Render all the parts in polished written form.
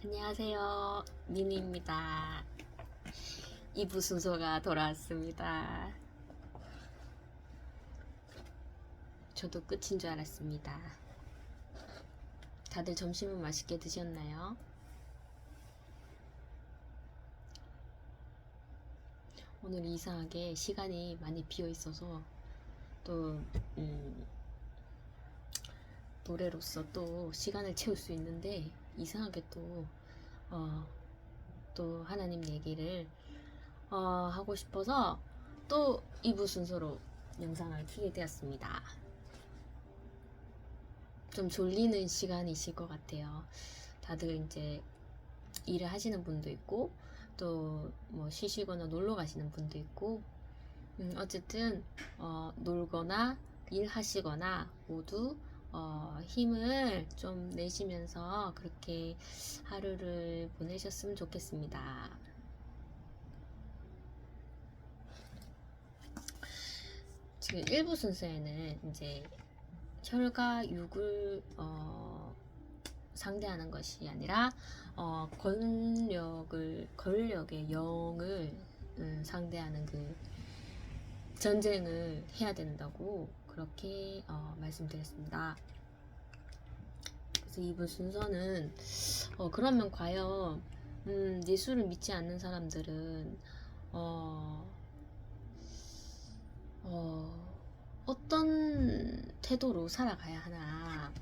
안녕하세요. 미니입니다. 2부 순서가 돌아왔습니다. 저도 끝인 줄 알았습니다. 다들 점심은 맛있게 드셨나요? 오늘 이상하게 시간이 많이 비어 있어서 또 노래로서 또 시간을 채울 수 있는데 이상하게 또 하나님 얘기를 하고 싶어서 또 2부 순서로 영상을 켜게 되었습니다. 좀 졸리는 시간이실 것 같아요. 다들 이제 일을 하시는 분도 있고 또 뭐 쉬시거나 놀러 가시는 분도 있고 어쨌든 놀거나 일하시거나 모두 힘을 좀 내시면서 그렇게 하루를 보내셨으면 좋겠습니다. 지금 1부 순서에는 이제 혈과 육을 상대하는 것이 아니라 권력의 영을 상대하는 그 전쟁을 해야 된다고 그렇게 말씀드렸습니다. 그래서 이번 순서는 그러면 과연 예수를 믿지 않는 사람들은 어떤 태도로 살아가야 하나.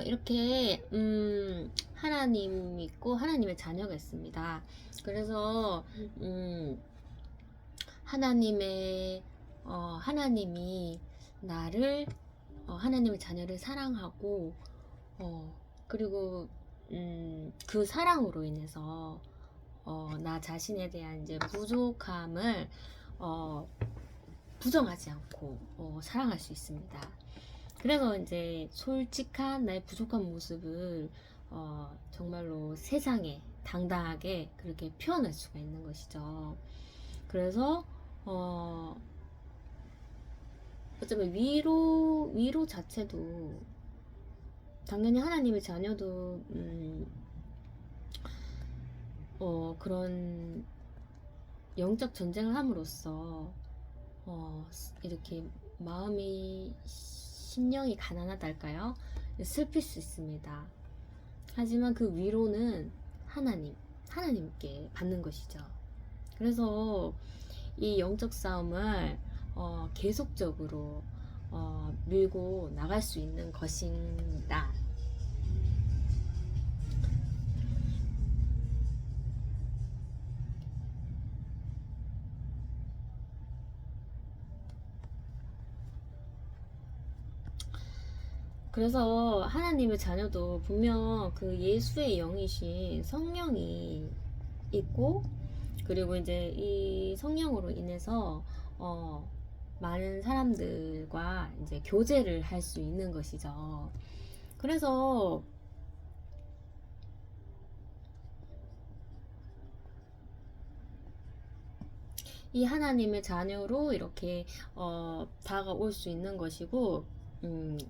이렇게 하나님 있고 하나님의 자녀가 있습니다. 그래서 하나님이 나를 하나님의 자녀를 사랑하고 그리고 그 사랑으로 인해서 나 자신에 대한 이제 부족함을 부정하지 않고 사랑할 수 있습니다. 그래서 이제 솔직한 나의 부족한 모습을 정말로 세상에 당당하게 그렇게 표현할 수가 있는 것이죠. 그래서 어쩌면 위로 자체도 당연히 하나님의 자녀도 그런 영적 전쟁을 함으로써 이렇게 마음이 심령이 가난하달까요? 슬플 수 있습니다. 하지만 그 위로는 하나님께 받는 것이죠. 그래서 이 영적 싸움을 계속적으로 밀고 나갈 수 있는 것입니다. 그래서 하나님의 자녀도 분명 그 예수의 영이신 성령이 있고, 그리고 이제 이 성령으로 인해서 많은 사람들과 이제 교제를 할 수 있는 것이죠. 그래서 이 하나님의 자녀로 이렇게 다가올 수 있는 것이고,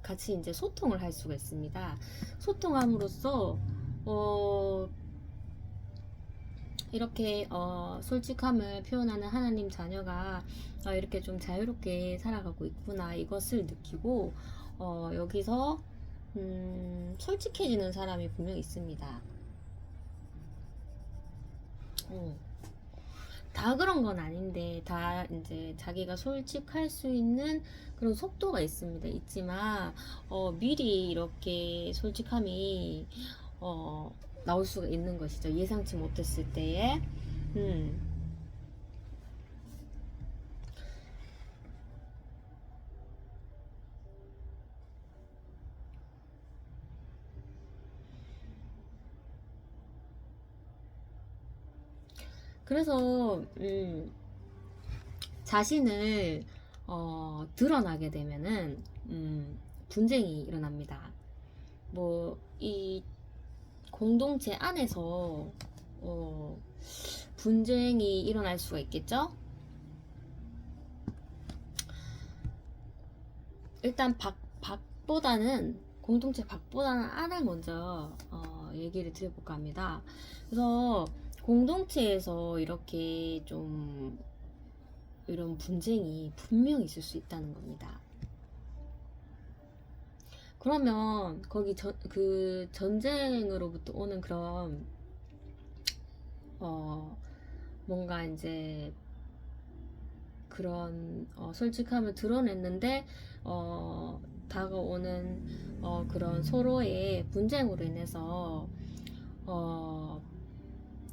같이 이제 소통을 할 수가 있습니다. 소통함으로써 이렇게 솔직함을 표현하는 하나님 자녀가 이렇게 좀 자유롭게 살아가고 있구나, 이것을 느끼고 여기서 솔직해지는 사람이 분명 있습니다. 어. 다 그런 건 아닌데 다 이제 자기가 솔직할 수 있는 그런 속도가 있습니다. 있지만 미리 이렇게 솔직함이 어, 나올 수가 있는 것이죠. 예상치 못했을 때에. 음. 그래서 자신을 드러나게 되면은 분쟁이 일어납니다. 뭐 이 공동체 안에서 분쟁이 일어날 수가 있겠죠. 일단 박보다는 공동체 박보다는 안을 먼저 얘기를 드려볼까 합니다. 그래서 공동체에서 이렇게 좀 이런 분쟁이 분명히 있을 수 있다는 겁니다. 그러면 거기 그 전쟁으로부터 오는 그런 뭔가 이제 그런 솔직함을 드러냈는데 다가오는 그런 서로의 분쟁으로 인해서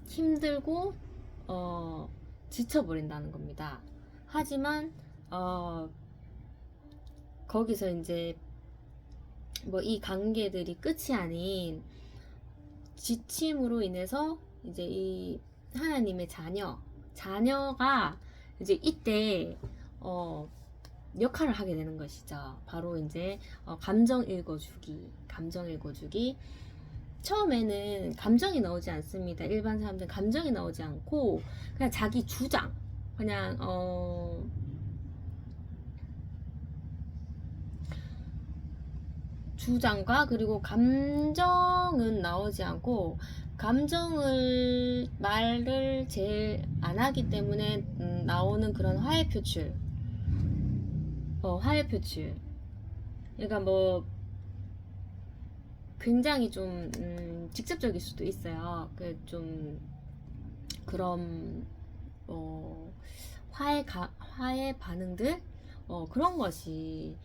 힘들고 지쳐버린다는 겁니다. 하지만 거기서 이제 뭐 이 관계들이 끝이 아닌 지침으로 인해서 이제 이 하나님의 자녀가 이제 이때 역할을 하게 되는 것이죠. 바로 이제 감정 읽어주기. 처음에는 감정이 나오지 않습니다. 일반 사람들은 감정이 나오지 않고 그냥 자기 주장, 그냥 주장과 그리고 감정은 나오지 않고 말을 제일 안 하기 때문에 나오는 그런 화해 표출. 그러니까 뭐 굉장히 좀 직접적일 수도 있어요. 좀 그런 화해 반응들 그런 것이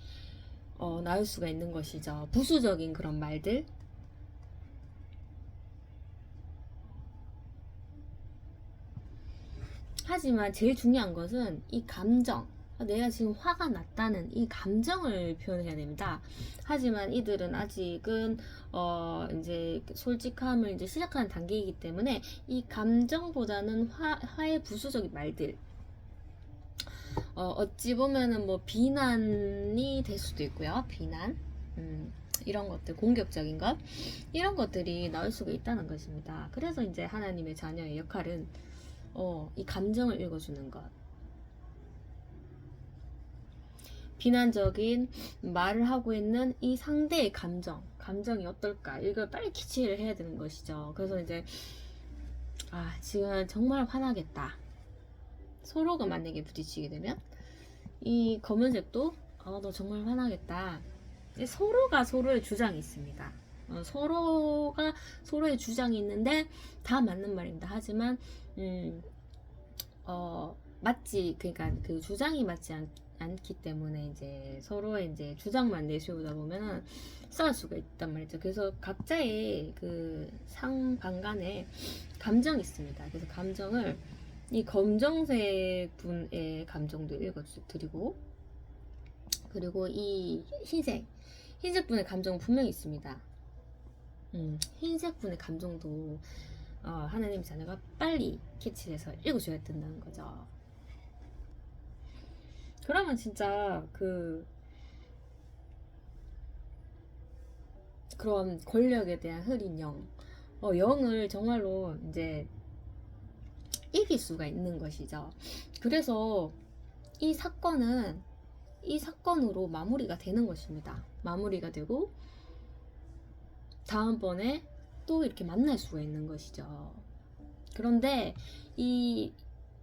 나올 수가 있는 것이죠. 부수적인 그런 말들. 하지만 제일 중요한 것은 이 감정, 내가 지금 화가 났다는 이 감정을 표현해야 됩니다. 하지만 이들은 아직은 이제 솔직함을 이제 시작하는 단계이기 때문에 이 감정보다는 화의 부수적인 말들, 어찌 보면은 뭐 비난이 될 수도 있고요. 비난, 이런 것들, 공격적인 것, 이런 것들이 나올 수가 있다는 것입니다. 그래서 이제 하나님의 자녀의 역할은 이 감정을 읽어주는 것. 비난적인 말을 하고 있는 이 상대의 감정이 어떨까? 이걸 빨리 캐치를 해야 되는 것이죠. 그래서 이제 지금 정말 화나겠다. 서로가 만약에 부딪히게 되면 이 검은색도 너 정말 화나겠다. 서로가 서로의 주장이 있습니다. 서로가 서로의 주장이 있는데 다 맞는 말입니다. 하지만 그러니까 그 주장이 맞지 않기 때문에 이제 서로의 이제 주장만 내세우다 보면은 싸울 수가 있단 말이죠. 그래서 각자의 그 상방간에 감정이 있습니다. 그래서 감정을 이 검정색 분의 감정도 읽어드리고, 그리고 이 흰색 분의 감정은 분명히 있습니다. 흰색 분의 감정도 하나님 자녀가 빨리 캐치해서 읽어줘야 된다는 거죠. 그러면 진짜 그런 권력에 대한 흐린 영을 정말로 이제 이길 수가 있는 것이죠. 그래서 이 사건으로 마무리가 되는 것입니다. 마무리가 되고 다음번에 또 이렇게 만날 수가 있는 것이죠. 그런데 이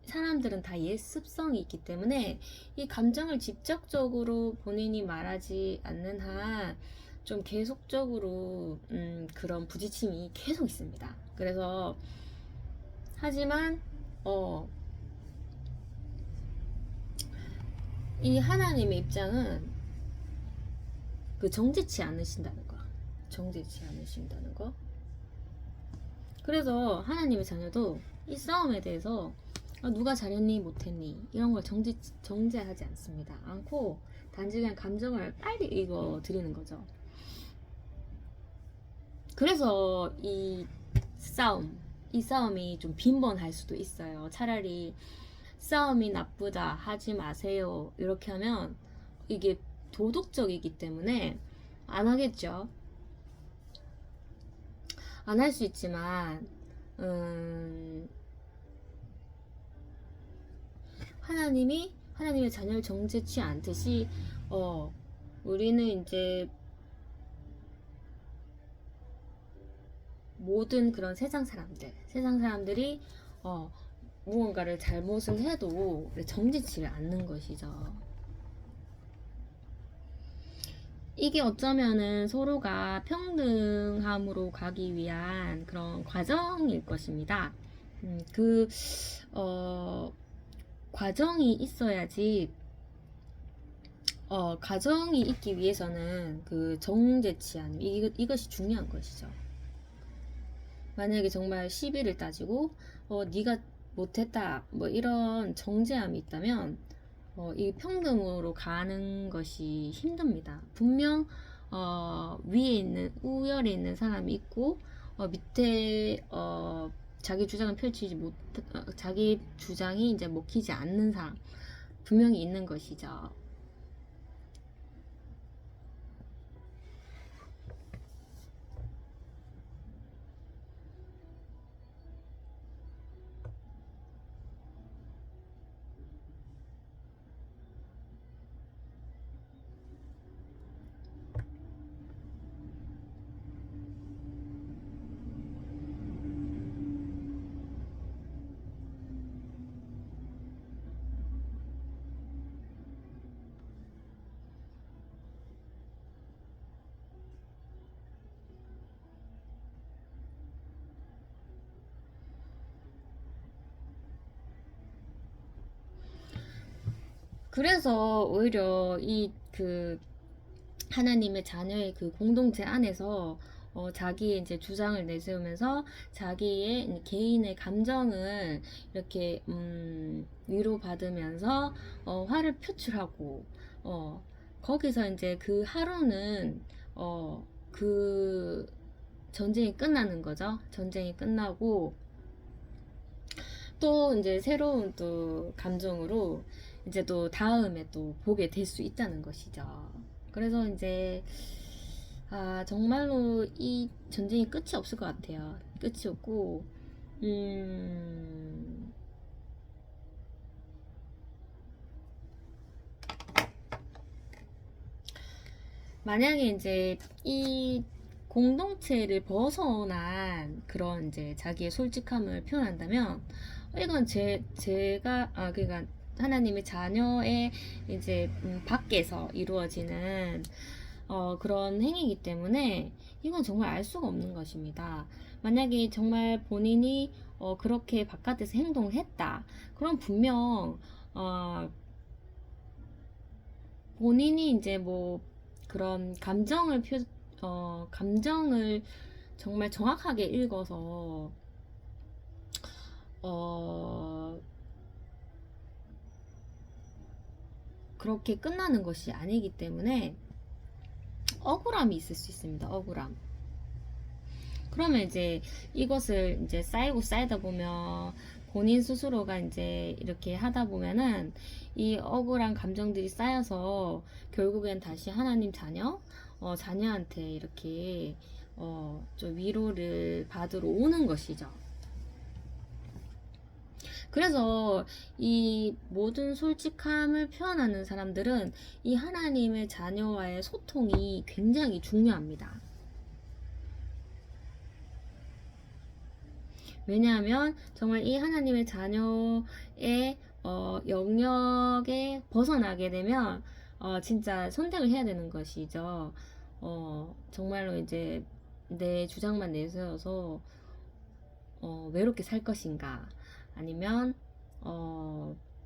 사람들은 다 예습성이 있기 때문에 이 감정을 직접적으로 본인이 말하지 않는 한 좀 계속적으로 그런 부딪힘이 계속 있습니다. 그래서 하지만 이 하나님의 입장은 그 정죄치 않으신다는 거. 정죄치 않으신다는 거. 그래서 하나님의 자녀도 이 싸움에 대해서 누가 잘했니 못했니 이런 걸 정죄하지 않고 단지 그냥 감정을 빨리 읽어 드리는 거죠. 그래서 이 싸움이 좀 빈번할 수도 있어요. 차라리 싸움이 나쁘다 하지 마세요 이렇게 하면 이게 도덕적이기 때문에 안 하겠죠. 안 할 수 있지만 하나님의 자녀를 정죄치 않듯이 우리는 이제 모든 그런 세상 사람들이 무언가를 잘못을 해도 정죄치를 않는 것이죠. 이게 어쩌면은 서로가 평등함으로 가기 위한 그런 과정일 것입니다. 과정이 있어야지, 과정이 있기 위해서는 그 정죄치 않음, 이것이 중요한 것이죠. 만약에 정말 시비를 따지고, 네가 못했다, 뭐 이런 정죄함이 있다면, 이 평등으로 가는 것이 힘듭니다. 분명 우열에 있는 사람이 있고 밑에 자기 주장을 자기 주장이 이제 먹히지 않는 사람 분명히 있는 것이죠. 그래서 오히려 하나님의 자녀의 그 공동체 안에서 자기의 이제 주장을 내세우면서 자기의 개인의 감정을 이렇게 위로받으면서 화를 표출하고 거기서 이제 그 하루는 그 전쟁이 끝나는 거죠. 전쟁이 끝나고 또 이제 새로운 또 감정으로 이제 또 다음에 또 보게 될 수 있다는 것이죠. 그래서 이제 정말로 이 전쟁이 끝이 없을 것 같아요. 끝이 없고 만약에 이제 이 공동체를 벗어난 그런 이제 자기의 솔직함을 표현한다면 이건 제가 그러니까 하나님의 자녀의 이제 밖에서 이루어지는 그런 행위이기 때문에 이건 정말 알 수가 없는 것입니다. 만약에 정말 본인이 그렇게 바깥에서 행동을 했다. 그럼 분명 본인이 이제 뭐 그런 감정을 정말 정확하게 읽어서 그렇게 끝나는 것이 아니기 때문에 억울함이 있을 수 있습니다. 억울함. 그러면 이제 이것을 이제 쌓이다 보면 본인 스스로가 이제 이렇게 하다 보면은 이 억울한 감정들이 쌓여서 결국엔 다시 하나님 자녀한테 이렇게 좀 위로를 받으러 오는 것이죠. 그래서 이 모든 솔직함을 표현하는 사람들은 이 하나님의 자녀와의 소통이 굉장히 중요합니다. 왜냐하면 정말 이 하나님의 자녀의 영역에 벗어나게 되면 진짜 선택을 해야 되는 것이죠. 정말로 이제 내 주장만 내세워서 외롭게 살 것인가, 아니면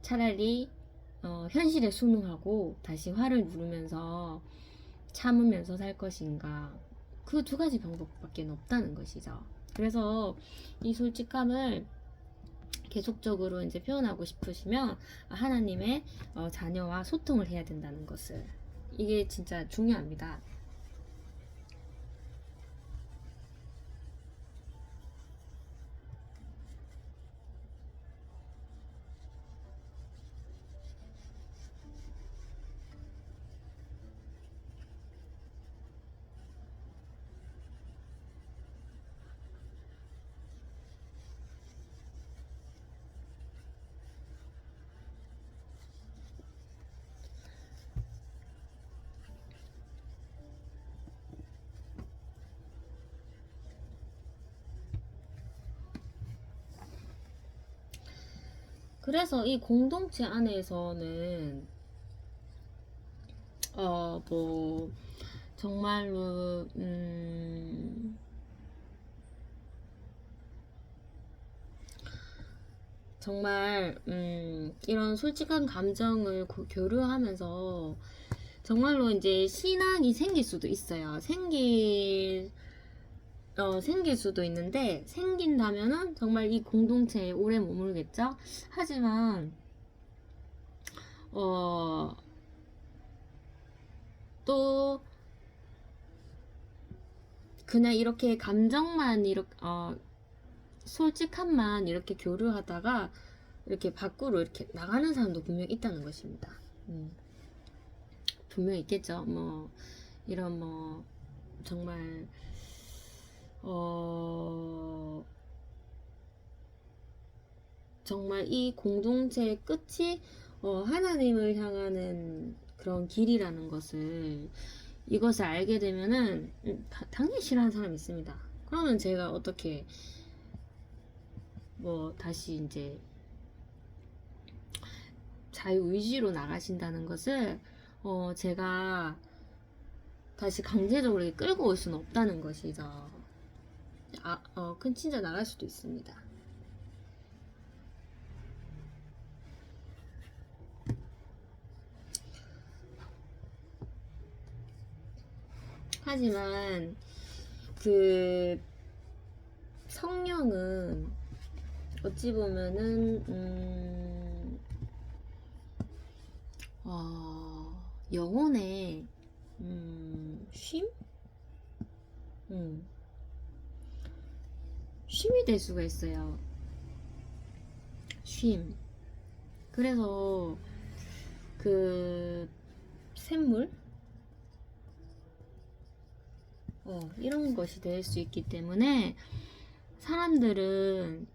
차라리 현실에 순응하고 다시 화를 누르면서 참으면서 살 것인가. 그 두 가지 방법밖에 없다는 것이죠. 그래서 이 솔직함을 계속적으로 이제 표현하고 싶으시면 하나님의 자녀와 소통을 해야 된다는 것을, 이게 진짜 중요합니다. 그래서 이 공동체 안에서는 뭐 정말로 정말 이런 솔직한 감정을 교류하면서 정말로 이제 신앙이 생길 수도 있어요. 생길 수도 있는데, 생긴다면은 정말 이 공동체에 오래 머물겠죠. 하지만 또 그냥 이렇게 감정만 이렇게 솔직함만 이렇게 교류하다가 이렇게 밖으로 이렇게 나가는 사람도 분명 있다는 것입니다. 분명 있겠죠. 뭐 이런 뭐 정말 정말 이 공동체의 끝이 하나님을 향하는 그런 길이라는 것을, 이것을 알게 되면은 당연히 싫어하는 사람이 있습니다. 그러면 제가 어떻게 뭐 다시 이제 자유의지로 나가신다는 것을 제가 다시 강제적으로 끌고 올 수는 없다는 것이죠. 큰 친자 나갈 수도 있습니다. 하지만 그 성령은 어찌 보면은 영혼의 쉼? 쉼이 될 수가 있어요. 쉼. 그래서 그 샘물? 이런 것이 될 수 있기 때문에 사람들은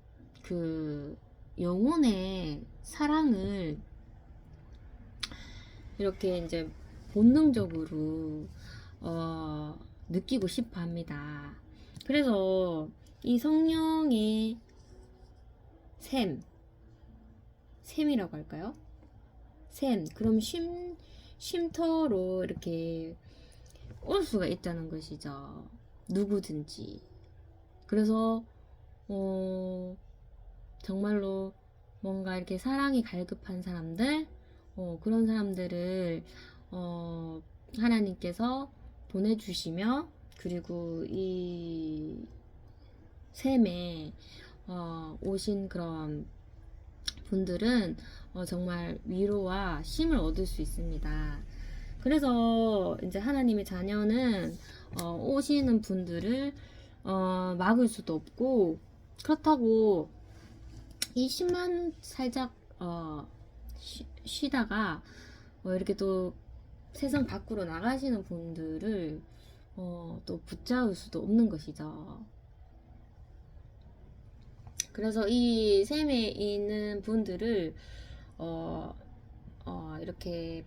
그 영혼의 사랑을 이렇게 이제 본능적으로 느끼고 싶어 합니다. 그래서 이 성령의 샘이라고 할까요? 그럼 쉼터로 이렇게 올 수가 있다는 것이죠. 누구든지. 그래서 정말로 뭔가 이렇게 사랑이 갈급한 사람들, 그런 사람들을 하나님께서 보내주시며, 그리고 이 샘에 오신 그런 분들은 정말 위로와 쉼을 얻을 수 있습니다. 그래서 이제 하나님의 자녀는 오시는 분들을 막을 수도 없고, 그렇다고 이 쉼만 살짝 쉬다가 이렇게 또 세상 밖으로 나가시는 분들을 또 붙잡을 수도 없는 것이죠. 그래서 이 샘에 있는 분들을 이렇게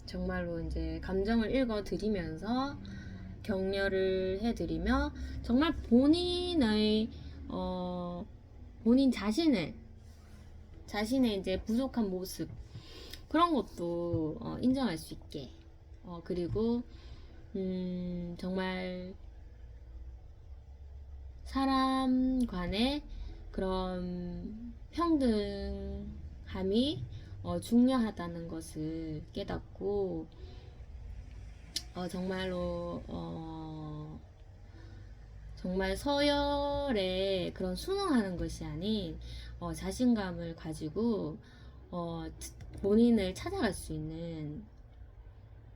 정말로 이제 감정을 읽어 드리면서 격려를 해드리며, 정말 본인의 본인 자신의 이제 부족한 모습, 그런 것도 인정할 수 있게, 그리고 정말 사람 간의 그런 평등함이 중요하다는 것을 깨닫고 정말로 정말 서열에 그런 순응하는 것이 아닌 자신감을 가지고 본인을 찾아갈 수 있는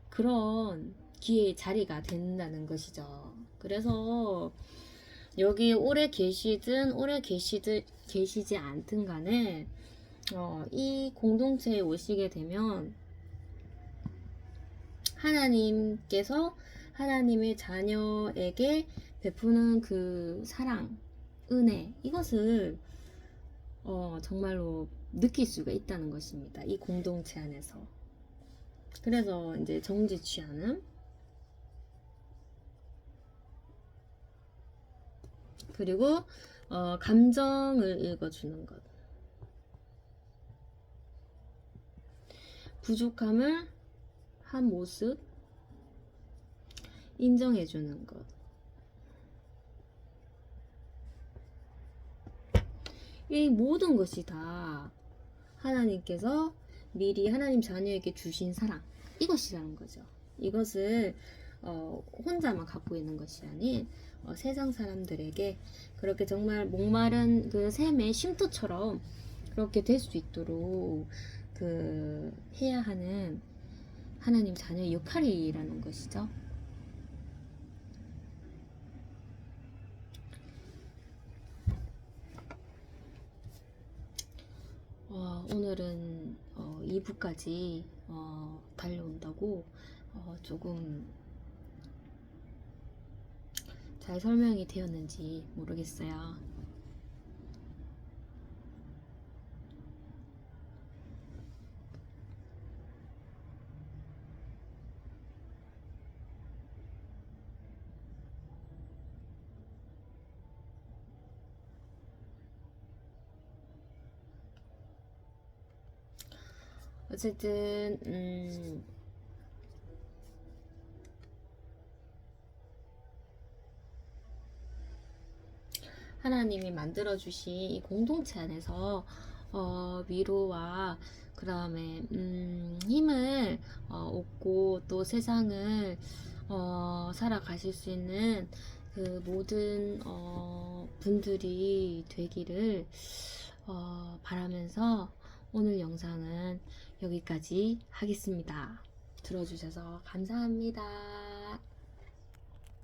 그런 기회의 자리가 된다는 것이죠. 그래서 여기 오래 계시든 계시지 않든 간에 이 공동체에 오시게 되면 하나님께서 하나님의 자녀에게 베푸는 그 사랑, 은혜, 이것을 정말로 느낄 수가 있다는 것입니다. 이 공동체 안에서. 그래서 이제 정지 취하는, 그리고 감정을 읽어주는 것, 부족함을 한 모습 인정해주는 것. 이 모든 것이 다 하나님께서 미리 하나님 자녀에게 주신 사랑, 이것이라는 거죠. 이것을 혼자만 갖고 있는 것이 아닌 세상 사람들에게 그렇게 정말 목마른 그 샘의 쉼터처럼 그렇게 될 수 있도록 해야 하는 하나님 자녀의 역할이라는 것이죠. 오늘은 2부까지 달려온다고 조금 잘 설명이 되었는지 모르겠어요. 어쨌든 하나님이 만들어주신 이 공동체 안에서 위로와 그 다음에 힘을 얻고 또 세상을 살아가실 수 있는 그 모든 분들이 되기를 바라면서 오늘 영상은 여기까지 하겠습니다. 들어주셔서 감사합니다.